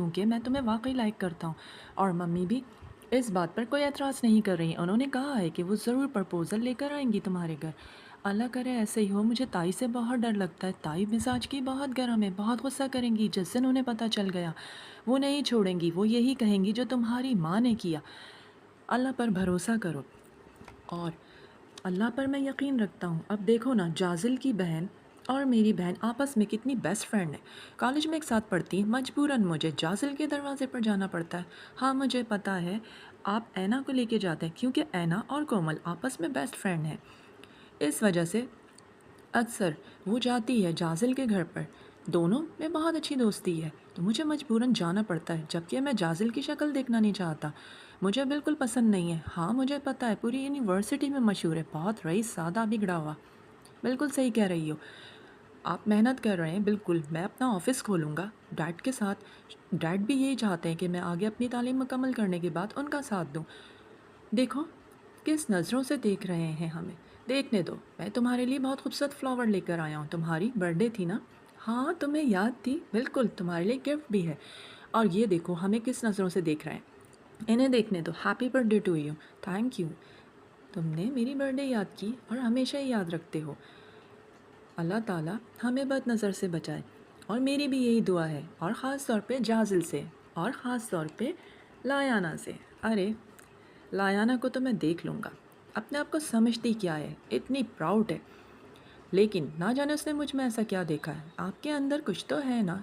کیونکہ میں تمہیں واقعی لائک کرتا ہوں، اور ممی بھی اس بات پر کوئی اعتراض نہیں کر رہی، انہوں نے کہا ہے کہ وہ ضرور پرپوزل لے کر آئیں گی تمہارے گھر۔ اللہ کرے ایسے ہی ہو، مجھے تائی سے بہت ڈر لگتا ہے، تائی مزاج کی بہت گرم ہے، بہت غصہ کریں گی جس دن انہیں پتہ چل گیا، وہ نہیں چھوڑیں گی، وہ یہی کہیں گی جو تمہاری ماں نے کیا۔ اللہ پر بھروسہ کرو، اور اللہ پر میں یقین رکھتا ہوں۔ اب دیکھو نا، جازل کی بہن اور میری بہن آپس میں کتنی بیسٹ فرینڈ ہیں، کالج میں ایک ساتھ پڑھتی ہیں، مجبوراً مجھے جازل کے دروازے پر جانا پڑتا ہے۔ ہاں مجھے پتہ ہے آپ اینا کو لے کے جاتے ہیں، کیونکہ اینا اور کومل آپس میں بیسٹ فرینڈ ہیں، اس وجہ سے اکثر وہ جاتی ہے جازل کے گھر پر، دونوں میں بہت اچھی دوستی ہے، تو مجھے مجبوراً جانا پڑتا ہے، جبکہ میں جازل کی شکل دیکھنا نہیں چاہتا، مجھے بالکل پسند نہیں ہے۔ ہاں مجھے پتہ ہے پوری یونیورسٹی میں مشہور ہے، بہت رئیس سادہ بگڑا ہوا۔ بالکل صحیح کہہ رہی ہو، آپ محنت کر رہے ہیں، بالکل میں اپنا آفس کھولوں گا ڈیڈ کے ساتھ، ڈیڈ بھی یہی چاہتے ہیں کہ میں آگے اپنی تعلیم مکمل کرنے کے بعد ان کا ساتھ دوں۔ دیکھو کس نظروں سے دیکھ رہے ہیں ہمیں، دیکھنے دو، میں تمہارے لیے بہت خوبصورت فلاور لے کر آیا ہوں، تمہاری برتھ ڈے تھی نا؟ ہاں تمہیں یاد تھی، بالکل تمہارے لیے گفٹ بھی ہے، اور یہ دیکھو ہمیں کس نظروں سے دیکھ رہے ہیں، انہیں دیکھنے دو۔ Happy birthday to you, thank you, تم نے میری برتھ ڈے یاد کی اور ہمیشہ ہی یاد رکھتے ہو۔ اللہ تعالیٰ ہمیں بد نظر سے بچائے، اور میری بھی یہی دعا ہے، اور خاص طور پہ جازل سے، اور خاص طور پہ لایانہ سے۔ ارے لایانہ کو تو میں دیکھ لوں گا، اپنے آپ کو سمجھتی کیا ہے، اتنی پراؤڈ ہے، لیکن نہ جانے اس نے مجھ میں ایسا کیا دیکھا ہے۔ آپ کے اندر کچھ تو ہے نا،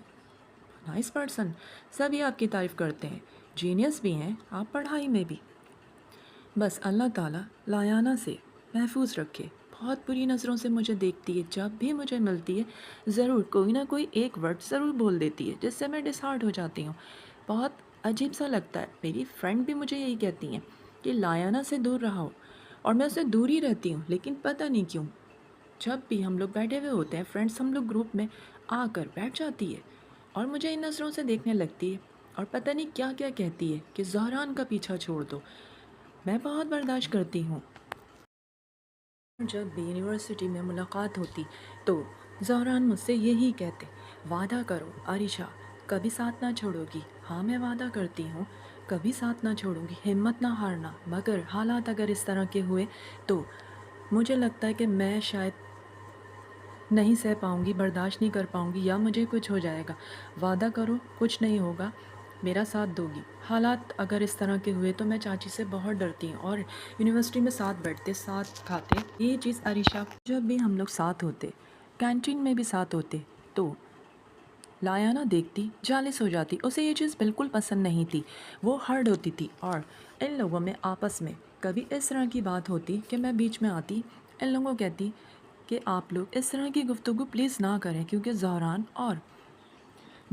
نائس پرسن، سبھی آپ کی تعریف کرتے ہیں، جینیس بھی ہیں آپ پڑھائی میں بھی۔ بس اللہ تعالیٰ لایانہ سے محفوظ رکھے، بہت بری نظروں سے مجھے دیکھتی ہے، جب بھی مجھے ملتی ہے ضرور کوئی نہ کوئی ایک ورڈ ضرور بول دیتی ہے جس سے میں ڈس ہارٹ ہو جاتی ہوں، بہت عجیب سا لگتا ہے۔ میری فرینڈ بھی مجھے یہی کہتی ہیں کہ لایانہ سے دور رہو، اور میں اس سے دور ہی رہتی ہوں، لیکن پتہ نہیں کیوں جب بھی ہم لوگ بیٹھے ہوئے ہوتے ہیں فرینڈس، ہم لوگ گروپ میں آ کر بیٹھ جاتی ہے اور مجھے ان نظروں سے دیکھنے لگتی ہے، اور پتہ نہیں کیا کیا کہتی ہے کہ زہران کا پیچھا چھوڑ دو۔ میں بہت برداشت کرتی ہوں، جب بھی یونیورسٹی میں ملاقات ہوتی تو زہران مجھ سے یہی کہتے، وعدہ کرو عریشہ کبھی ساتھ نہ چھوڑو گی۔ ہاں میں وعدہ کرتی ہوں کبھی ساتھ نہ چھوڑوں گی، ہمت نہ ہارنا، مگر حالات اگر اس طرح کے ہوئے تو مجھے لگتا ہے کہ میں شاید نہیں سہ پاؤں گی، برداشت نہیں کر پاؤں گی، یا مجھے کچھ ہو جائے گا۔ وعدہ کرو کچھ نہیں ہوگا، میرا ساتھ دو گی۔ حالات اگر اس طرح کے ہوئے تو میں چاچی سے بہت ڈرتی ہوں، اور یونیورسٹی میں ساتھ بیٹھتے، ساتھ کھاتے، یہ چیز عریشہ جب بھی ہم لوگ ساتھ ہوتے، کینٹین میں بھی ساتھ ہوتے، تو لایانہ دیکھتی جالس ہو جاتی، اسے یہ چیز بالکل پسند نہیں تھی، وہ ہرڈ ہوتی تھی، اور ان لوگوں میں آپس میں کبھی اس طرح کی بات ہوتی کہ میں بیچ میں آتی، ان لوگوں کو کہتی کہ آپ لوگ اس طرح کی گفتگو پلیز نہ کریں، کیونکہ زہران اور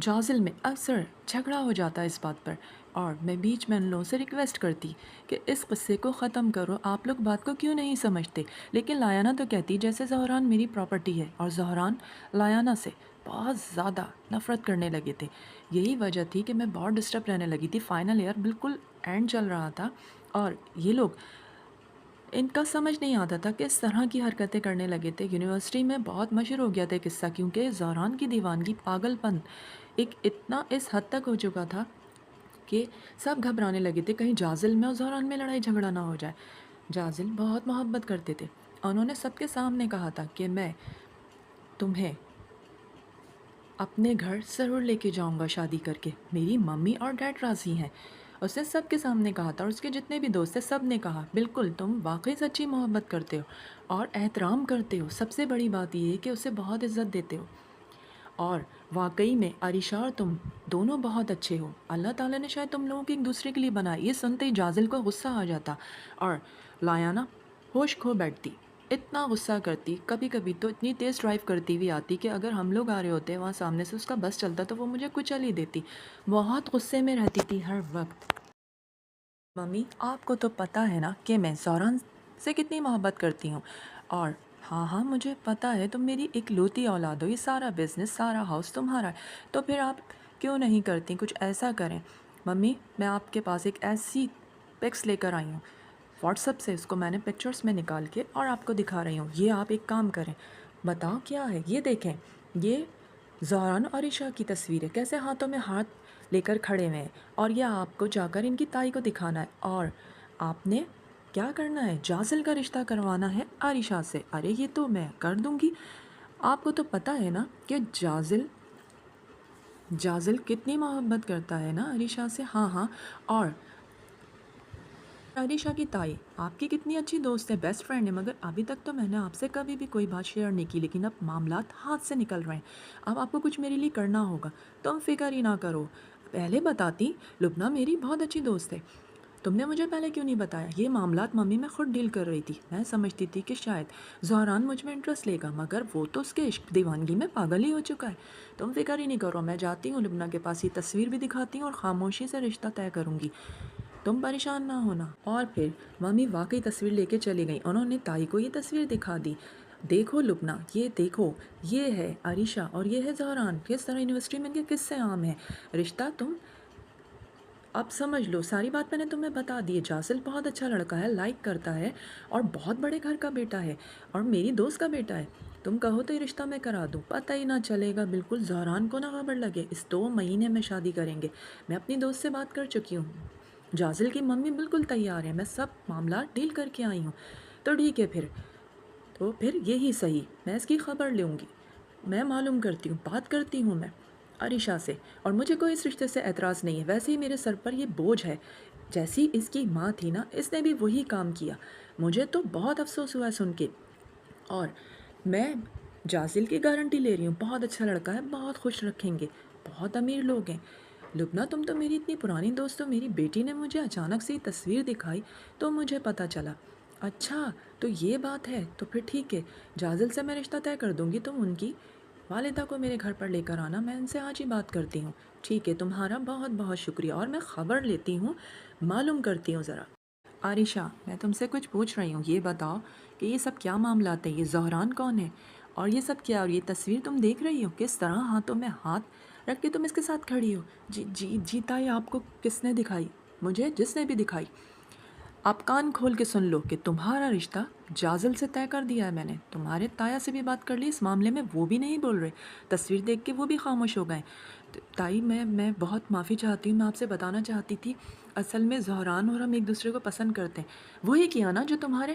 جازل میں اکثر جھگڑا ہو جاتا ہے اس بات پر، اور میں بیچ میں ان لوگوں سے ریکویسٹ کرتی کہ اس قصے کو ختم کرو، آپ لوگ بات کو کیوں نہیں سمجھتے، لیکن لایانہ تو کہتی جیسے زہران میری پراپرٹی ہے، اور زہران لایانہ سے بہت زیادہ نفرت کرنے لگے تھے۔ یہی وجہ تھی کہ میں بہت ڈسٹرب رہنے لگی تھی، فائنل ایئر بالکل اینڈ چل رہا تھا، اور یہ لوگ ان کا سمجھ نہیں آتا تھا کہ اس طرح کی حرکتیں کرنے لگے تھے۔ یونیورسٹی میں بہت مشہور ہو گیا تھا قصہ، کیونکہ زہران کی دیوانگی، پاگل پن ایک اتنا اس حد تک ہو چکا تھا کہ سب گھبرانے لگے تھے کہیں جازل میں اور زہران میں لڑائی جھگڑا نہ ہو جائے۔ جازل بہت محبت کرتے تھے، انہوں نے سب کے سامنے کہا تھا کہ میں تمہیں اپنے گھر ضرور لے کے جاؤں گا شادی کر کے، میری ممی اور ڈیڈ راضی ہیں، اس نے سب کے سامنے کہا تھا، اور اس کے جتنے بھی دوست تھے سب نے کہا بالکل تم واقعی سچی محبت کرتے ہو اور احترام کرتے ہو، سب سے بڑی بات یہ ہے کہ اسے بہت عزت دیتے ہو، اور واقعی میں عریشہ اور تم دونوں بہت اچھے ہو، اللہ تعالیٰ نے شاید تم لوگوں کو ایک دوسرے کے لیے بنایا۔ یہ سنتے ہی جازل کو غصہ آ جاتا، اور لایانہ ہوش کھو بیٹھتی، اتنا غصہ کرتی، کبھی کبھی تو اتنی تیز ڈرائیو کرتی ہوئی آتی کہ اگر ہم لوگ آ رہے ہوتے وہاں سامنے سے اس کا بس چلتا تو وہ مجھے کچل ہی دیتی، بہت غصے میں رہتی تھی ہر وقت۔ ممی آپ کو تو پتہ ہے نا کہ میں زہران سے کتنی محبت کرتی ہوں، اور ہاں ہاں مجھے پتہ ہے تم میری اکلوتی اولاد ہو، یہ سارا بزنس، سارا ہاؤس تمہارا ہے، تو پھر آپ کیوں نہیں کرتی کچھ ایسا کریں۔ ممی میں آپ کے پاس ایک ایسی پکس لے کر آئی ہوں، واٹس ایپ سے اس کو میں نے پکچرز میں نکال کے اور آپ کو دکھا رہی ہوں، یہ آپ ایک کام کریں، بتاؤ کیا ہے، یہ دیکھیں، یہ زہران اور عریشہ کی تصویر ہے، کیسے ہاتھوں میں ہاتھ لے کر کھڑے ہوئے ہیں اور یہ آپ کو جا کر ان کی تائی کو دکھانا ہے اور آپ نے کیا کرنا ہے، جازل کا رشتہ کروانا ہے عائشہ سے۔ ارے یہ تو میں کر دوں گی، آپ کو تو پتہ ہے نا کہ جازل کتنی محبت کرتا ہے نا عائشہ سے۔ ہاں ہاں، اور عائشہ کی تائی آپ کی کتنی اچھی دوست ہے، بیسٹ فرینڈ ہے، مگر ابھی تک تو میں نے آپ سے کبھی بھی کوئی بات شیئر نہیں کی، لیکن اب معاملات ہاتھ سے نکل رہے ہیں، اب آپ کو کچھ میرے لیے کرنا ہوگا، تم فکر ہی نہ کرو۔ پہلے بتاتی، لبنہ میری بہت اچھی دوست ہے، تم نے مجھے پہلے کیوں نہیں بتایا؟ یہ معاملات ممی میں خود ڈیل کر رہی تھی، میں سمجھتی تھی کہ شاید زہران مجھ میں انٹرسٹ لے گا، مگر وہ تو اس کے عشق دیوانگی میں پاگل ہی ہو چکا ہے۔ تم فکر ہی نہیں کرو، میں جاتی ہوں لبنہ کے پاس، یہ تصویر بھی دکھاتی ہوں اور خاموشی سے رشتہ طے کروں گی، تم پریشان نہ ہونا۔ اور پھر ممی واقعی تصویر لے کے چلی گئیں، انہوں نے تائی کو یہ تصویر دکھا دی، دیکھو لبنہ، یہ دیکھو، یہ ہے عائشہ اور یہ ہے زہران، کس طرح یونیورسٹی میں ان کے قصے عام ہیں، رشتہ تم اب سمجھ لو، ساری بات میں نے تمہیں بتا دی ہے۔ جاسل بہت اچھا لڑکا ہے، لائک کرتا ہے اور بہت بڑے گھر کا بیٹا ہے اور میری دوست کا بیٹا ہے، تم کہو تو یہ رشتہ میں کرا دوں، پتہ ہی نہ چلے گا، بالکل زہران کو نہ خبر لگے، اس 2 مہینے میں شادی کریں گے، میں اپنی دوست سے بات کر چکی ہوں، جازل کی ممی بالکل تیار ہے، میں سب معاملات ڈیل کر کے آئی ہوں، تو ٹھیک ہے پھر یہی صحیح، میں اس کی خبر لوں گی، میں معلوم کرتی ہوں، بات کرتی ہوں میں عائشہ سے، اور مجھے کوئی اس رشتے سے اعتراض نہیں ہے، ویسے ہی میرے سر پر یہ بوجھ ہے، جیسی اس کی ماں تھی نا، اس نے بھی وہی کام کیا، مجھے تو بہت افسوس ہوا ہے سن کے، اور میں جازل کی گارنٹی لے رہی ہوں، بہت اچھا لڑکا ہے، بہت خوش رکھیں گے، بہت امیر لوگ ہیں۔ لبنہ تم تو میری اتنی پرانی دوست ہو، میری بیٹی نے مجھے اچانک سے تصویر دکھائی تو مجھے پتہ چلا، اچھا تو یہ بات ہے، تو پھر ٹھیک ہے، جازل سے میں رشتہ طے کر دوں گی، تم ان کی والدہ کو میرے گھر پر لے کر آنا، میں ان سے آج ہی بات کرتی ہوں۔ ٹھیک ہے، تمہارا بہت بہت شکریہ، اور میں خبر لیتی ہوں، معلوم کرتی ہوں ذرا۔ عائشہ، میں تم سے کچھ پوچھ رہی ہوں، یہ بتاؤ کہ یہ سب کیا معاملات ہیں، یہ زہران کون ہے اور یہ سب کیا، اور یہ تصویر تم دیکھ رہی ہو، کس طرح ہاتھوں میں ہاتھ رکھ کے تم اس کے ساتھ کھڑی ہو؟ جی جی جی تائی، آپ کو کس نے دکھائی؟ مجھے جس نے بھی دکھائی، آپ کان کھول کے سن لو کہ تمہارا رشتہ جازل سے طے کر دیا ہے میں نے، تمہارے تایا سے بھی بات کر لی اس معاملے میں، وہ بھی نہیں بول رہے، تصویر دیکھ کے وہ بھی خاموش ہو گئے۔ تائی میں بہت معافی چاہتی ہوں، میں آپ سے بتانا چاہتی تھی، اصل میں زہران اور ہم ایک دوسرے کو پسند کرتے ہیں، وہی کیا نا جو تمہارے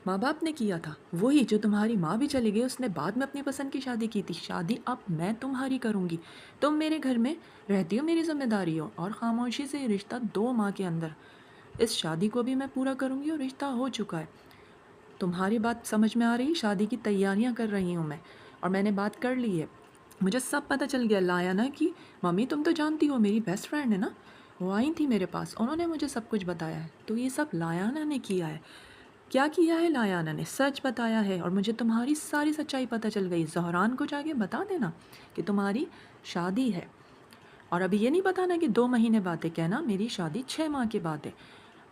ماں باپ نے کیا تھا، وہی جو تمہاری ماں بھی چلی گئی، اس نے بعد میں اپنی پسند کی شادی کی تھی، شادی اب میں تمہاری کروں گی، تم میرے گھر میں رہتی ہو، میری ذمہ داری ہو، اور خاموشی سے یہ رشتہ 2 ماہ کے اندر اس شادی کو بھی میں پورا کروں گی، اور رشتہ ہو چکا ہے، تمہاری بات سمجھ میں آ رہی، شادی کی تیاریاں کر رہی ہوں میں، اور میں نے بات کر لی ہے، مجھے سب پتہ چل گیا، لایانہ کی ممی تم تو جانتی ہو میری بیسٹ فرینڈ ہے نا، وہ آئی تھی میرے پاس، انہوں نے مجھے سب کچھ بتایا ہے، تو یہ سب لایانہ نے کیا ہے، کیا کیا ہے لایانہ نے، سچ بتایا ہے، اور مجھے تمہاری ساری سچائی پتہ چل گئی، زہران کو جا کے بتا دینا کہ تمہاری شادی ہے، اور ابھی یہ نہیں بتانا کہ 2 مہینے بعد ہے، کہنا میری شادی 6 ماہ کے بعد ہے،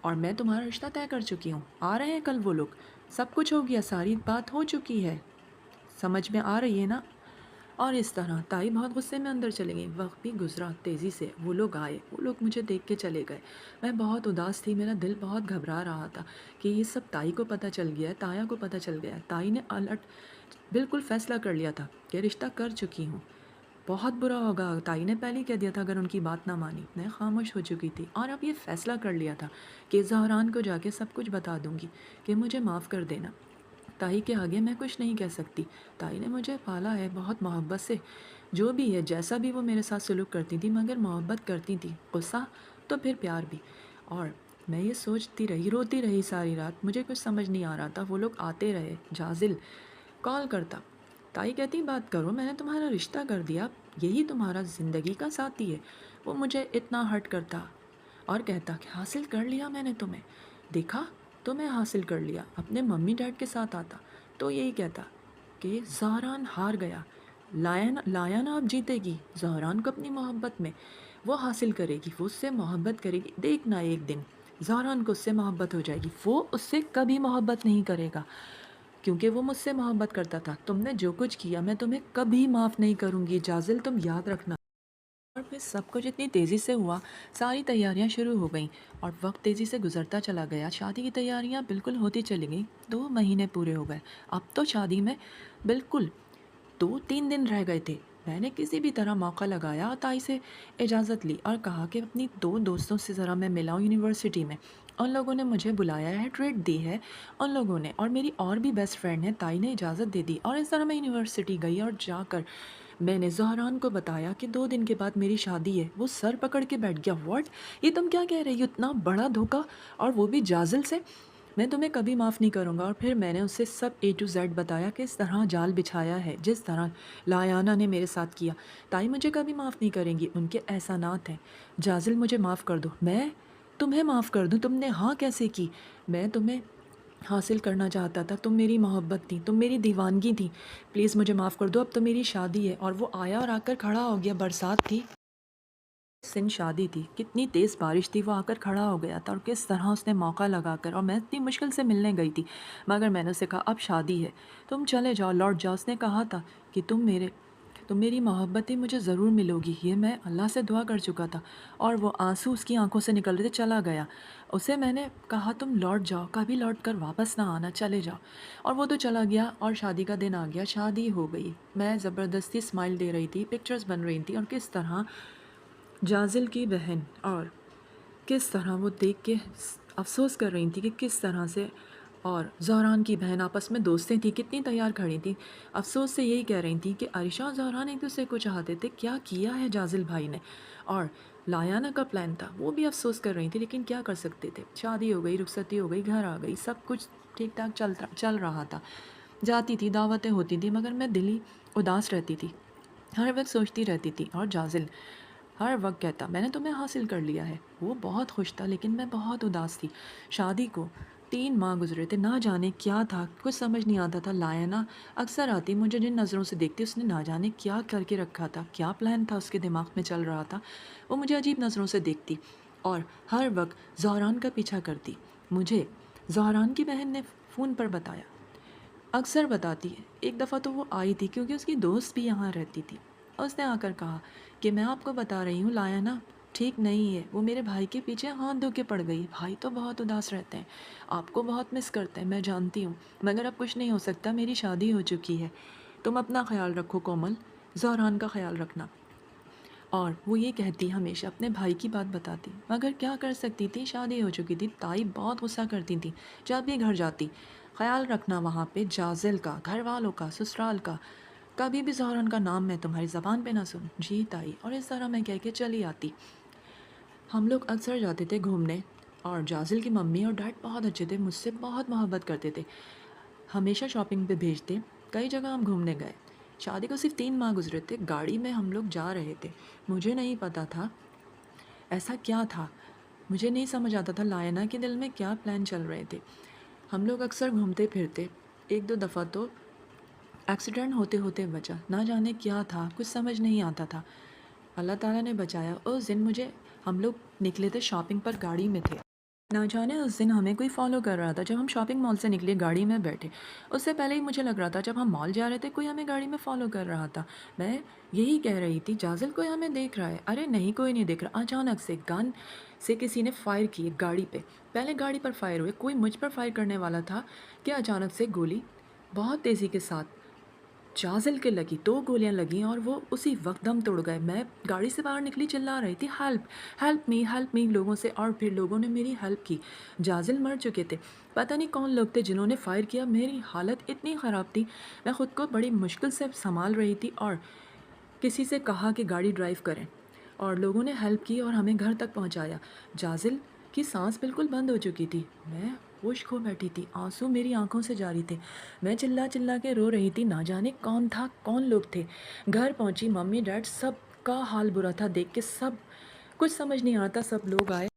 اور میں تمہارا رشتہ طے کر چکی ہوں، آ رہے ہیں کل وہ لوگ، سب کچھ ہو گیا، ساری بات ہو چکی ہے، سمجھ میں آ رہی ہے نا؟ اور اس طرح تائی بہت غصے میں اندر چلے گئی، وقت بھی گزرا تیزی سے، وہ لوگ آئے، وہ لوگ مجھے دیکھ کے چلے گئے، میں بہت اداس تھی، میرا دل بہت گھبرا رہا تھا کہ یہ سب تائی کو پتہ چل گیا ہے، تایا کو پتہ چل گیا ہے، تائی نے بالکل فیصلہ کر لیا تھا کہ رشتہ کر چکی ہوں، بہت برا ہوگا، تائی نے پہلے ہی کہہ دیا تھا اگر ان کی بات نہ مانی، میں خاموش ہو چکی تھی، اور اب یہ فیصلہ کر لیا تھا کہ زہران کو جا کے سب کچھ بتا دوں گی کہ مجھے معاف کر دینا، تائی کے آگے میں کچھ نہیں کہہ سکتی، تائی نے مجھے پالا ہے بہت محبت سے، جو بھی ہے جیسا بھی وہ میرے ساتھ سلوک کرتی تھی، مگر محبت کرتی تھی، غصہ تو پھر پیار بھی، اور میں یہ سوچتی رہی، روتی رہی ساری رات، مجھے کچھ سمجھ نہیں آ رہا تھا، وہ لوگ آتے رہے، جازل کال کرتا، تائی کہتی بات کرو، میں نے تمہارا رشتہ کر دیا، یہی تمہارا زندگی کا ساتھی ہے، وہ مجھے اتنا ہرٹ کرتا اور کہتا کہ حاصل کر لیا میں نے تمہیں، دیکھا تمہیں حاصل کر لیا، اپنے ممی ڈیڈ کے ساتھ آتا تو یہی کہتا کہ زہران ہار گیا، لایانہ اب جیتے گی، زہران کو اپنی محبت میں وہ حاصل کرے گی، وہ اس سے محبت کرے گی، دیکھنا ایک دن زہران کو اس سے محبت ہو جائے گی، وہ اس سے کبھی محبت نہیں کرے گا، کیونکہ وہ مجھ سے محبت کرتا تھا، تم نے جو کچھ کیا میں تمہیں کبھی معاف نہیں کروں گی جازل، تم یاد رکھنا۔ اور پھر سب کچھ اتنی تیزی سے ہوا، ساری تیاریاں شروع ہو گئیں، اور وقت تیزی سے گزرتا چلا گیا، شادی کی تیاریاں بالکل ہوتی چلی گئیں، 2 مہینے پورے ہو گئے، اب تو شادی میں بالکل 2-3 دن رہ گئے تھے، میں نے کسی بھی طرح موقع لگایا اور تائی سے اجازت لی اور کہا کہ اپنی 2 دوستوں سے ذرا میں ملا ہوں یونیورسٹی میں۔ ان لوگوں نے مجھے بلایا ہے، ٹریٹ دی ہے ان لوگوں نے، اور میری اور بھی بیسٹ فرینڈ ہے، تائی نے اجازت دے دی، اور اس طرح میں یونیورسٹی گئی اور جا کر میں نے زہران کو بتایا کہ 2 دن کے بعد میری شادی ہے۔ وہ سر پکڑ کے بیٹھ گیا، واٹ، یہ تم کیا کہہ رہی ہو؟ اتنا بڑا دھوکا، اور وہ بھی جازل سے! میں تمہیں کبھی معاف نہیں کروں گا۔ اور پھر میں نے اسے سب اے ٹو زیڈ بتایا کہ اس طرح جال بچھایا ہے جس طرح لایانہ نے میرے ساتھ کیا۔ تائی مجھے کبھی معاف نہیں کریں گی، ان کے احسانات ہیں۔ جازل مجھے معاف کر دو۔ میں تمہیں معاف کر دوں؟ تم نے ہاں کیسے کی؟ میں تمہیں حاصل کرنا چاہتا تھا، تم میری محبت تھی، تم میری دیوانگی تھی، پلیز مجھے معاف کر دو، اب تو میری شادی ہے۔ اور وہ آیا اور آ کر کھڑا ہو گیا، برسات تھی، سن شادی تھی، کتنی تیز بارش تھی، وہ آ کر کھڑا ہو گیا تھا، اور کس طرح اس نے موقع لگا کر، اور میں اتنی مشکل سے ملنے گئی تھی، مگر میں نے اسے کہا اب شادی ہے، تم چلے جاؤ، لوٹ جاؤ۔ اس نے کہا تھا کہ تم میری محبت ہی مجھے ضرور ملو گی، یہ میں اللہ سے دعا کر چکا تھا، اور وہ آنسو اس کی آنکھوں سے نکل رہے تھے، چلا گیا۔ اسے میں نے کہا تم لوٹ جاؤ، کبھی لوٹ کر واپس نہ آنا، چلے جاؤ، اور وہ تو چلا گیا، اور شادی کا دن آ گیا، شادی ہو گئی۔ میں زبردستی اسمائل دے رہی تھی، پکچرز بن رہی تھیں، اور کس طرح جازل کی بہن، اور کس طرح وہ دیکھ کے افسوس کر رہی تھی کہ کس طرح سے، اور زہران کی بہن آپس میں دوستیں تھیں، کتنی تیار کھڑی تھیں، افسوس سے یہی کہہ رہی تھیں کہ عائشہ اور زہران ایک دوسرے کو چاہتے تھے، کیا کیا ہے جازل بھائی نے، اور لایانہ کا پلان تھا، وہ بھی افسوس کر رہی تھی، لیکن کیا کر سکتے تھے، شادی ہو گئی، رخصتی ہو گئی، گھر آ گئی، سب کچھ ٹھیک ٹھاک چل رہا تھا، جاتی تھی، دعوتیں ہوتی تھیں، مگر میں دلی اداس رہتی تھی، ہر وقت سوچتی رہتی تھی، اور جازل ہر وقت کہتا میں نے تمہیں حاصل کر لیا ہے۔ وہ بہت خوش تھا، لیکن میں بہت اداس تھی۔ شادی کو 3 ماہ گزرے تھے، نہ جانے کیا تھا، کچھ سمجھ نہیں آتا تھا۔ لایانہ اکثر آتی، مجھے جن نظروں سے دیکھتی، اس نے نہ جانے کیا کر کے رکھا تھا، کیا پلان تھا اس کے دماغ میں چل رہا تھا، وہ مجھے عجیب نظروں سے دیکھتی، اور ہر وقت زہران کا پیچھا کرتی۔ مجھے زہران کی بہن نے فون پر بتایا، اکثر بتاتی ہے، ایک دفعہ تو وہ آئی تھی کیونکہ اس کی دوست بھی یہاں رہتی تھی، اس نے آ کر کہا کہ میں آپ کو بتا رہی ہوں لایانہ ٹھیک نہیں ہے، وہ میرے بھائی کے پیچھے ہاتھ دھو کے پڑ گئی، بھائی تو بہت اداس رہتے ہیں، آپ کو بہت مس کرتے ہیں، میں جانتی ہوں، مگر اب کچھ نہیں ہو سکتا، میری شادی ہو چکی ہے، تم اپنا خیال رکھو کومل، زہران کا خیال رکھنا۔ اور وہ یہ کہتی، ہمیشہ اپنے بھائی کی بات بتاتی، مگر کیا کر سکتی تھی، شادی ہو چکی تھی۔ تائی بہت غصہ کرتی تھی جب بھی گھر جاتی، خیال رکھنا وہاں پہ جازل کا، گھر والوں کا، سسرال کا، کبھی بھی زہران کا نام میں تمہاری زبان پہ نہ سنوں۔ جی تائی، اور اس طرح میں کہہ کے چلی آتی۔ ہم لوگ اکثر جاتے تھے گھومنے، اور جازل کی ممی اور ڈیڈ بہت اچھے تھے، مجھ سے بہت محبت کرتے تھے، ہمیشہ شاپنگ پہ بھیجتے، کئی جگہ ہم گھومنے گئے۔ شادی کو صرف 3 ماہ گزرے تھے، گاڑی میں ہم لوگ جا رہے تھے، مجھے نہیں پتا تھا ایسا کیا تھا، مجھے نہیں سمجھ آتا تھا لایانہ کے دل میں کیا پلان چل رہے تھے۔ ہم لوگ اکثر گھومتے پھرتے، 1 2 دفعہ تو ایکسیڈنٹ ہوتے ہوتے بچا، نہ جانے کیا تھا، کچھ سمجھ نہیں آتا تھا، اللہ تعالیٰ نے بچایا۔ اس دن ہم لوگ نکلے تھے شاپنگ پر، گاڑی میں تھے، نہ جانے اس دن ہمیں کوئی فالو کر رہا تھا۔ جب ہم شاپنگ مال سے نکلے، گاڑی میں بیٹھے، اس سے پہلے ہی مجھے لگ رہا تھا جب ہم مال جا رہے تھے کوئی ہمیں گاڑی میں فالو کر رہا تھا۔ میں یہی کہہ رہی تھی جازل کوئی ہمیں دیکھ رہا ہے، ارے نہیں کوئی نہیں دیکھ رہا۔ اچانک سے گن سے کسی نے فائر کیے گاڑی پہ، پہلے گاڑی پر فائر ہوئے، کوئی مجھ پر فائر کرنے والا تھا کہ اچانک سے گولی بہت تیزی کے ساتھ جازل کے لگی، 2 گولیاں لگیں، اور وہ اسی وقت دم توڑ گئے۔ میں گاڑی سے باہر نکلی، چلا رہی تھی ہیلپ می لوگوں سے، اور پھر لوگوں نے میری ہیلپ کی۔ جازل مر چکے تھے، پتہ نہیں کون لوگ تھے جنہوں نے فائر کیا۔ میری حالت اتنی خراب تھی، میں خود کو بڑی مشکل سے سنبھال رہی تھی، اور کسی سے کہا کہ گاڑی ڈرائیو کریں، اور لوگوں نے ہیلپ کی اور ہمیں گھر تک پہنچایا۔ جازل کی سانس بالکل بند ہو چکی تھی، میں ہوش کھو بیٹھی تھی، آنسو میری آنکھوں سے جاری تھے، میں چلا چلا کے رو رہی تھی، نہ جانے کون تھا، کون لوگ تھے۔ گھر پہنچی، ممی ڈیڈ سب کا حال برا تھا، دیکھ کے سب کچھ سمجھ نہیں آتا، سب لوگ آئے،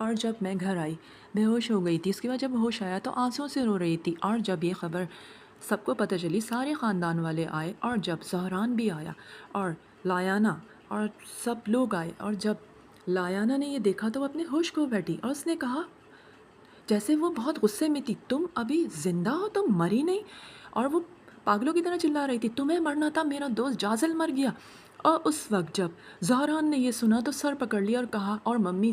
اور جب میں گھر آئی بے ہوش ہو گئی تھی، اس کے بعد جب ہوش آیا تو آنسوں سے رو رہی تھی، اور جب یہ خبر سب کو پتہ چلی، سارے خاندان والے آئے، اور جب زہران بھی آیا، اور لایانہ، اور سب لوگ آئے، اور جب لایانہ نے یہ دیکھا تو وہ اپنے ہوش کھو بیٹھی، اور اس نے کہا جیسے وہ بہت غصے میں تھی، تم ابھی زندہ ہو، تم مری نہیں، اور وہ پاگلوں کی طرح چلا رہی تھی، تمہیں مرنا تھا، میرا دوست جازل مر گیا۔ اور اس وقت جب زہران نے یہ سنا تو سر پکڑ لیا اور کہا، اور ممی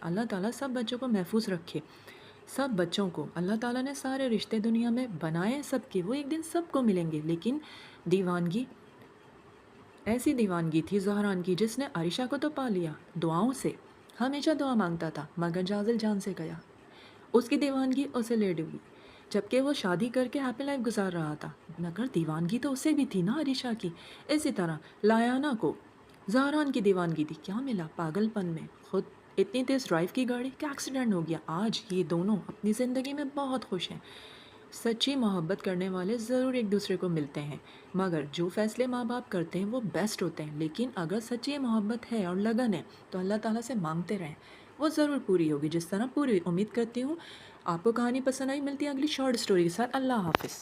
اللہ تعالیٰ سب بچوں کو محفوظ رکھے، سب بچوں کو۔ اللہ تعالیٰ نے سارے رشتے دنیا میں بنائے ہیں سب کے، وہ ایک دن سب کو ملیں گے، لیکن دیوانگی، ایسی دیوانگی تھی زہران کی جس نے عائشہ کو تو پا لیا دعاؤں سے، ہمیشہ دعا مانگتا تھا مگر جازل جان سے گیا، اس کی دیوانگی اسے لے ڈوبی، جبکہ وہ شادی کر کے ہیپی لائف گزار رہا تھا، مگر دیوانگی تو اسے بھی تھی نا عائشہ کی۔ اسی طرح لایانہ کو زہران کی دیوانگی تھی، کیا ملا پاگل پن میں، خود اتنی تیز ڈرائیو کی گاڑی کہ ایکسیڈنٹ ہو گیا۔ آج یہ دونوں اپنی زندگی میں بہت خوش ہیں۔ سچی محبت کرنے والے ضرور ایک دوسرے کو ملتے ہیں، مگر جو فیصلے ماں باپ کرتے ہیں وہ بیسٹ ہوتے ہیں، لیکن اگر سچی محبت ہے اور لگن ہے تو اللہ تعالیٰ سے مانگتے رہیں، وہ ضرور پوری ہوگی، جس طرح پوری امید کرتی ہوں۔ آپ کو کہانی پسند آئی، ملتی ہے اگلی شارٹ سٹوری کے ساتھ۔ اللہ حافظ۔